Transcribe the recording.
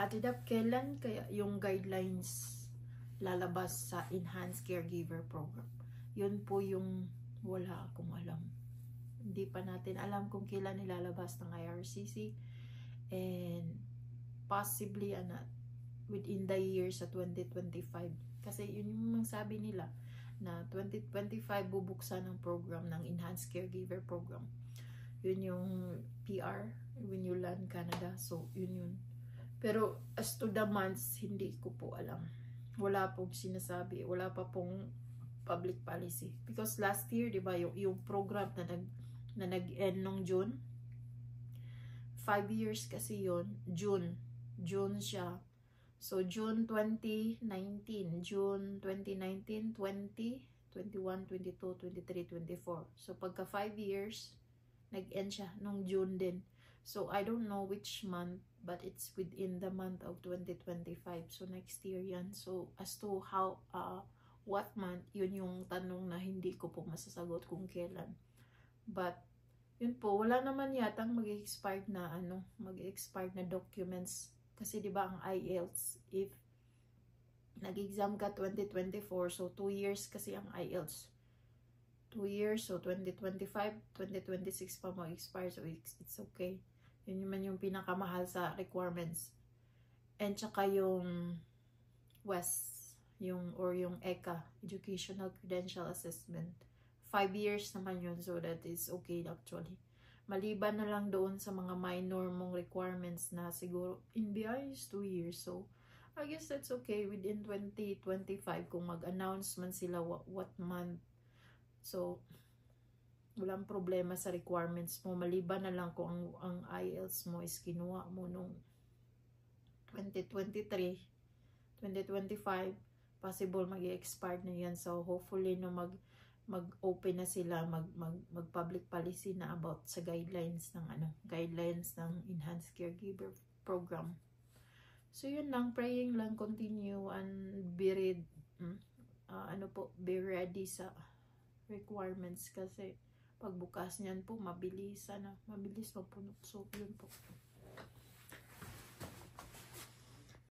Atidap, kailan kaya yung guidelines lalabas sa Enhanced Caregiver Program? Yun po yung wala akong alam. Hindi pa natin alam kung kailan nilalabas ng IRCC, and possibly within the year sa 2025. Kasi yun yung sabi nila na 2025 bubuksan ng program ng Enhanced Caregiver Program. Yun yung PR when you land Canada. So yun. Pero as to the months, hindi ko po alam. Wala pong sinasabi. Wala pa pong public policy. Because last year, di ba, yung program na nag-end nung June, 5 years kasi yun, June siya. So, June 2019, June 2019, 20, 21, 22, 23, 24. So, pagka 5 years, nag-end siya nung June din. So, I don't know which month, but it's within the month of 2025. So, next year yan. So, as to how, what month, yun yung tanong na hindi ko po masasagot kung kailan. But, yun po, wala naman yatang mag-expired na mag-expired na documents. Kasi 'di ba ang IELTS, if nag-exam ka 2024, so 2 years kasi ang IELTS. 2 years, so 2025, 2026 pa mag-expire, so it's okay. Yun naman yung pinakamahal sa requirements. And tsaka yung WES, yung ECA, Educational Credential Assessment. 5 years naman yun, so that is okay actually. Maliban na lang doon sa mga minor mong requirements na siguro NBI is 2 years. So, I guess that's okay within 2025 kung mag-announcement sila what month. So, walang problema sa requirements mo. Maliban na lang kung ang IELTS mo is kinuha mo nung 2023, 2025, possible mag-expire na yan. So, hopefully, no, mag-open na sila, mag-public policy na about sa guidelines ng guidelines ng Enhanced Caregiver Program. So yun lang, praying lang, continue and be ready sa requirements kasi pagbukas niyan po mabilis mapuno. So yun po.